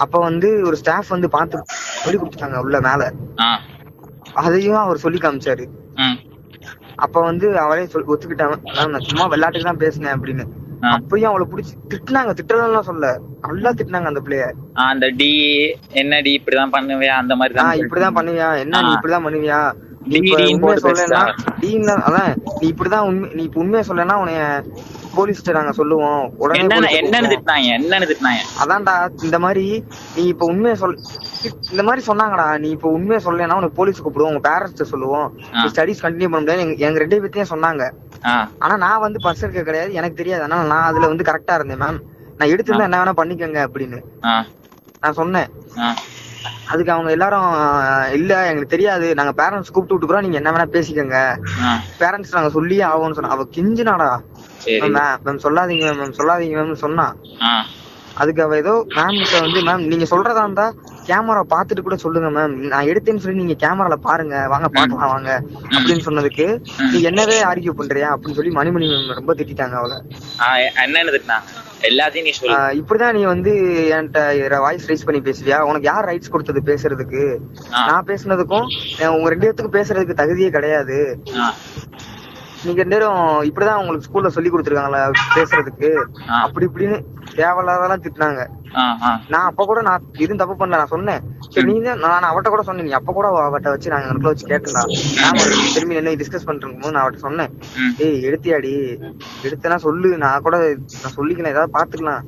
அப்ப வந்து ஒரு ஸ்டாஃப் வந்து பார்த்து சொல்லி கொடுத்துட்டாங்க உள்ள மேல. அதையும் அவர் சொல்லி காமிச்சாரு. அப்ப வந்து அவரே ஒத்துக்கிட்டாங்க, மேம் நான் சும்மா விளையாட்டுக்கு தான் பேசினேன் அப்படின்னு. அப்பயும் அவளை புடிச்சு திட்டினாங்க. திட்டலாம் சொல்ல, நல்லா திட்டினாங்க அந்த பிள்ளைய. அந்த டி என்ன டி இப்படிதான் பண்ணுவியா அந்த மாதிரி தான், இப்படிதான் பண்ணுவியா, என்ன நீ இப்படிதான் பண்ணுவியா, நீ உண்மையை சொல்லனா அதான் நீ இப்படிதான் நீ இப்ப உண்மையை சொல்லனா உனைய போலீஸ்ட நாங்க சொல்லுவோம் உடனே. என்னன்னு திட்டினாங்க? அதான்டா இந்த மாதிரி நீ இப்ப உண்மையை இந்த மாதிரி சொன்னாங்கடா, நீ இப்ப உண்மையை சொல்லனா உனக்கு போலீஸ் கூப்பிடுவோம், உங்க பேரண்ட்ஸ் சொல்லுவோம், ஸ்டடிஸ் கண்டினியூ பண்ண முடியாது எங்க 2 பேர்த்தையும் சொன்னாங்க. ஆனா நான் வந்து பர்ஸ் எடுக்க கிடையாது, எனக்கு தெரியாது. ஆனா நான் அதுல வந்து கரெக்டா இருந்தேன் மேம், நான் எடுத்திருந்தா என்ன வேணா பண்ணிக்கங்க அப்படின்னு நான் சொன்னேன். அதுக்கு அவங்க எல்லாரும் இல்ல எங்களுக்கு தெரியாது, நாங்க பேரண்ட்ஸ் கூப்பிட்டு விட்டுக்கிறோம், நீங்க என்ன வேணா பேசிக்கங்க, பேரண்ட்ஸ் நாங்க சொல்லியே ஆகும்னு சொன்னா. அவ கிஞ்சினாடா, மேம் சொல்லாதீங்க மேம் சொல்லாதீங்க மேம் சொன்னா. அதுக்கு அவ ஏதோ மேம் கிட்ட வந்து, மேம் நீங்க சொல்றதா இருந்தா கேமரா பாத்துட்டு கூட சொல்லுங்க மேம், நான் எடுத்தேன்னு சொல்லி நீங்க கேமரால பாருங்க, வாங்க பாக்கலாம் வாங்க அப்படின்னு சொன்னதுக்கு நீ என்னவே ஆர்கியூ பண்றியா அப்படின்னு சொல்லி மணிமணி மேம் ரொம்ப திட்டாங்க அவளை. எல்லாத்தையும் நீ சொல்லு, இப்படிதான் நீ வந்து என்கிட்ட வாய்ஸ் ரைஸ் பண்ணி பேசுவியா, உனக்கு யார் ரைட்ஸ் கொடுத்தது பேசுறதுக்கு, நான் பேசுனதுக்கும் உங்க 2 பேத்துக்கும் பேசுறதுக்கு தகுதியே கிடையாது, நீங்க 2 பேரும் இப்படிதான் உங்களுக்கு ஸ்கூல்ல சொல்லி கொடுத்துருக்காங்களா பேசுறதுக்கு அப்படி இப்படின்னு தேவையில்லாதெல்லாம் திட்டினாங்க. நான் அப்ப கூட நான் எதுவும் தப்பு பண்ணல, நான் சொன்னேன் சரி நீங்க, நான் அவட்ட கூட சொன்னேன், நீ அப்ப கூட அவட்ட வச்சு நாங்க எங்களுக்குள்ள வச்சு கேட்டா திரும்பி என்ன டிஸ்கஸ் பண்றதுக்கு போது நான் அவட்ட சொன்னேன், ஏய் எடுத்தியாடி, எடுத்தனா சொல்லு, நான் கூட நான் சொல்லிக்கலாம், ஏதாவது பாத்துக்கலாம்,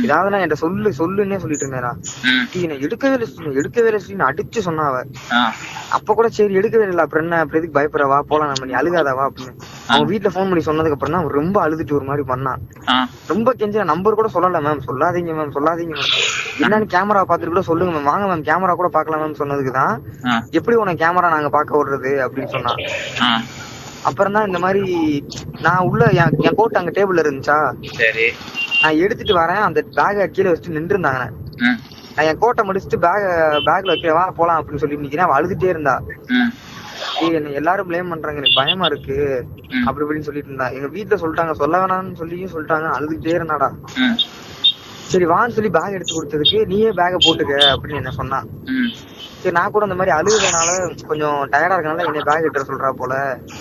ஏதாவது நான் என்கிட்ட சொல்லுன்னே சொல்லிட்டு இருந்தேன். எடுக்கவே இல்லை சொல்லி அடிச்சு சொன்னா அவ. அப்ப கூட சரி எடுக்கவே இல்லை, அப்புறம் என்ன, அப்புறம் எதுக்கு பயப்படுறவா போலாம் நம்ம, நீ அழுகாதவா அப்படின்னு அவங்க வீட்டுல போன் பண்ணி சொன்னதுக்கு அப்புறம் தான் ரொம்ப அழுதுட்டு ஒரு மாதிரி பண்ணான். ரொம்ப கெஞ்ச, நம்பர் கூட சொல்லல மேம், சொல்லாதீங்க மேம் சொல்லாதீங்க மேம், என்னன்னு கேமரா பாத்துட்டு கூட சொல்லுங்க மேம், வாங்க மேம் கேமரா கூட பாக்கலாம் மேம் சொன்னதுக்குதான் எப்படி உனக்கு கேமரா நாங்க பாக்க விடுறது அப்படின்னு சொன்னான். அப்புறம் தான் இந்த மாதிரி நான் உள்ள என் கோட் அங்க டேபிள்ல இருந்துச்சா, நான் எடுத்துட்டு வரேன், அந்த பேக கீழே வச்சுட்டு நின்று இருந்தாங்க. நான் என் கோட்டை முடிச்சுட்டு பேக்ல வைக்கிறவா போலாம் அப்படின்னு சொல்லி நிக்கிறேன். அவ அழுதுட்டே இருந்தா, என்ன எல்லாரும் பிளேம் பண்றாங்க, எனக்கு பயமா இருக்கு அப்படி இப்படின்னு சொல்லிட்டு இருந்தா. எங்க வீட்டுல சொல்லிட்டாங்க, சொல்ல வேணாம்னு சொல்லியும் சொல்லிட்டாங்க, அழுதுகிட்டே இருந்தாடா. சரி வான்னு சொல்லி பேக் எடுத்து கொடுத்ததுக்கு நீயே பேக போட்டுக்க அப்படின்னு என்ன சொன்னா. சரி நான் கூட அந்த மாதிரி அழுகுறதுனால கொஞ்சம் டயர்டா இருக்கனால என்னை பேக் எடுத்து சொல்றா போல,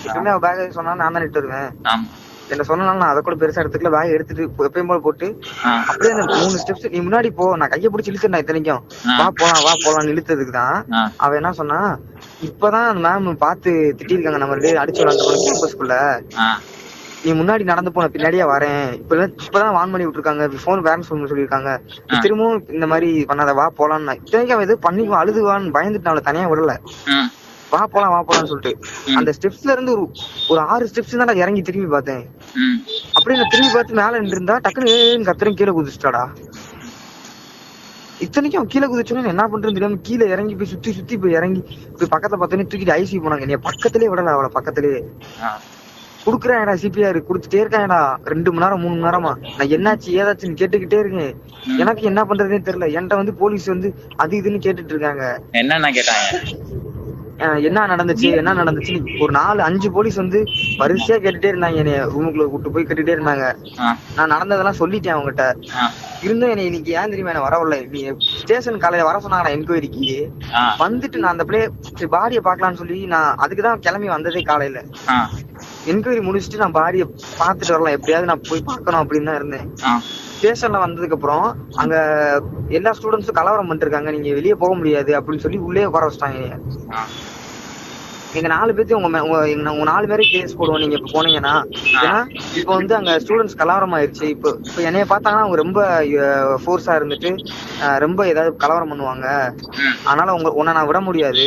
எப்பவுமே அவ பேக் சொன்னா நான் தான் இட்டு வருவேன், என்ன சொன்னாலும் நான் அதை கூட பெருசா எடுத்துக்கல, பேக் எடுத்துட்டு எப்பயும் போல போட்டு அப்படியே அந்த 3 ஸ்டெப்ஸ் நீ முன்னாடி போ, நான் கையை பிடிச்சி இழுத்துட்டேன் இத்தனைக்கும், வா போலாம்னு இழுத்ததுக்குதான் அவ என்ன சொன்னா, இப்பதான் அந்த மேம் பாத்து திட்டிருக்காங்க நம்ம 2 அடிச்சு விளாண்டு கேம்பஸ்குள்ள, நீ முன்னாடி நடந்து போன பின்னாடியே வரேன், இப்பதான் வான் பண்ணி விட்டுருக்காங்க, போன் பேரண்ட்ஸ் போன் சொல்லிருக்காங்க, திரும்பவும் இந்த மாதிரி பண்ணாத, வா போலான்னு. இத்தனைக்கும் அவ எது பண்ணி அழுதுவான்னு பயந்துட்டு அவளை தனியா விடல, வா போலாம்னு சொல்லிட்டு அந்த ஸ்டெப்ஸ்ல இருந்து ஒரு 6 ஸ்டெப்ஸ் தான் இறங்கி திரும்பி பார்த்தேன். அப்படியே நான் திரும்பி பார்த்து மேல நின்று இருந்தா டக்குன்னு கத்திரம் கீழே குதிச்சிட்டாடா. இத்தனைக்கும் கீழே குதிச்சோன்னு என்ன பண்றேன்னு தெரியாம கீழே இறங்கி போய் சுத்தி போய் இறங்கி போய் பக்கத்துல பார்த்தோன்னே தூக்கிட்டு ஐசி போனாங்க. நீ பக்கத்திலே விடல, அவளை பக்கத்திலேயே குடுக்குறேன்டா, சிபிஆர் குடுத்துட்டே இருக்காங்கடா 2 மணி நேரம் 3 மணி நேரமா. நான் என்னாச்சு ஏதாச்சுன்னு கேட்டுக்கிட்டே இருக்கேன், எனக்கு என்ன பண்றதுன்னே தெரியல. என்கிட்ட வந்து போலீஸ் வந்து அது இதுன்னு கேட்டுட்டு இருக்காங்க. என்ன கேட்டாங்க, என்ன நடந்துச்சுன்னு ஒரு 4-5 போலீஸ் வந்து வரிசையா கேட்டுட்டே இருந்தாங்க. என்னைய ரூமுக்குள்ள கூட்டு போய் கேட்டுட்டே இருந்தாங்க. நான் நடந்ததெல்லாம் சொல்லிட்டேன் அவங்ககிட்ட. இருந்தும் என்னை இன்னைக்கு ஏன் தெரியுமா என்ன வரவில்லை, நீ ஸ்டேஷன் காலையில வர சொன்னாங்க என்கொயரிக்கு. வந்துட்டு நான் அந்த பிள்ளைய பாடியை பாக்கலாம்னு சொல்லி நான் அதுக்குதான் கிளம்பி வந்ததே. காலையில என்கொயரி முடிச்சுட்டு நான் பாடியை பாத்துட்டு வரலாம், எப்படியாவது நான் போய் பார்க்கணும் அப்படின்னு தான் இருந்தேன். ஸ்டேஷன்ல வந்ததுக்கு அப்புறம் அங்க எல்லா ஸ்டூடெண்ட்ஸும் கலவரம் பண்ணிட்டு இருக்காங்க, நீங்க வெளியே போக முடியாது அப்படின்னு சொல்லி உள்ளே உட்கார வச்சிட்டாங்க. எங்க 4 பேர்த்தையும் உங்க 4 பேரே கேஸ் போடுவோம் நீங்க இப்ப போனீங்கன்னா. ஏன்னா இப்ப வந்து அங்க ஸ்டூடெண்ட்ஸ் கலவரம் ஆயிடுச்சு. இப்ப என்னைய பார்த்தாங்கன்னா அவங்க ரொம்ப ஃபோர்ஸா இருந்துட்டு ரொம்ப ஏதாவது கலவரம் பண்ணுவாங்க, அதனால உன்னை நான் விட முடியாது,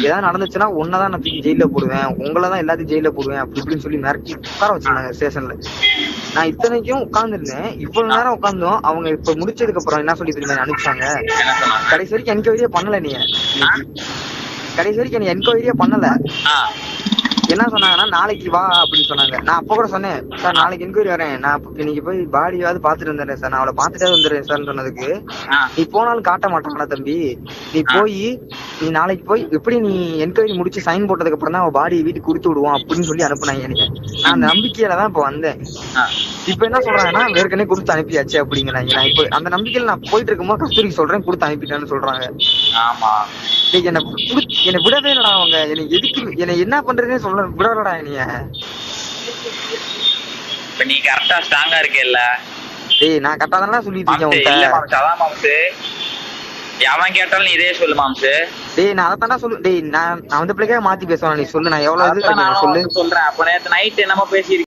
ஏதாவது நடந்துச்சுன்னா உன்னதான் நான் தூக்கி ஜெயில போடுவேன், உங்களதான் எல்லாத்தையும் ஜெயில போடுவேன் அப்படி இப்படின்னு சொல்லி மிரட்டி உட்கார வச்சிருந்தாங்க ஸ்டேஷன்ல. நான் இத்தனைக்கும் உட்கார்ந்துருந்தேன். இவ்வளவு நேரம் உட்கார்ந்தோம். அவங்க இப்ப முடிச்சதுக்கு அப்புறம் என்ன சொல்லி தெரியுமா அனுப்பிச்சாங்க, கடைசி வரைக்கும் என்கொயரியே பண்ணல, நீ கடைசி வரைக்கும் என்கொயரியே பண்ணல, என்ன சொன்னாங்கன்னா நாளைக்கு வா அப்படின்னு சொன்னாங்க. நான் அப்ப கூட சொன்னேன், சார் நாளைக்கு என்கொயரி வரேன், நான் இன்னைக்கு போய் பாடியாவது பாத்துட்டு வந்துடுறேன் சார், நான் அவளை பாத்துட்டே வந்துடுறேன் சார் சொன்னதுக்கு, நீ போனாலும் காட்ட மாட்டாங்களா தம்பி, நீ போய் நீ நாளைக்கு போய் எப்படி நீ என்கொயரி முடிச்சு சைன் போட்டதுக்கு அப்புறம் தான் அவன் பாடியை வீட்டுக்கு கொடுத்து விடுவோம் அப்படின்னு சொல்லி அனுப்புனாங்க எனக்கு. நான் அந்த நம்பிக்கையில தான் இப்ப வந்தேன். இப்ப என்ன சொல்றாங்கன்னா ஏற்கனவே கொடுத்து அனுப்பியாச்சு அப்படிங்கிறாங்க. நான் இப்ப அந்த நம்பிக்கையில நான் போயிட்டு இருக்கும்போது கஸ்தூரிக்கு சொல்றேன் கொடுத்து அனுப்பிட்டேன்னு சொல்றாங்க. ஆமா என்ன விடவே இல்லடா அவங்க, எனக்கு எதுக்கு என்ன என்ன பண்றதுன்னு சொல்ல விடலடா என்னைய. இப்ப நீ கரெக்டா ஸ்ட்ராங்கா இருக்கேல்ல? டேய் நான் கரெக்டா தானே சொல்லிட்டு இருக்கேன் உன்கிட்ட. இல்ல மாம்ஸ், அதான் மாம்ஸ், எவன் கேட்டாலும் நீ இதே சொல்லு மாம்ஸ். டேய் நான் அதான் சொல்லு. டேய் நான் வந்து பிள்ளைக்காக மாத்தி பேசுவேன், நீ சொல்லு, நான் எவ்வளவு இது சொல்லு சொல்றேன். அப்ப நேத்து நைட் என்னமோ பேசி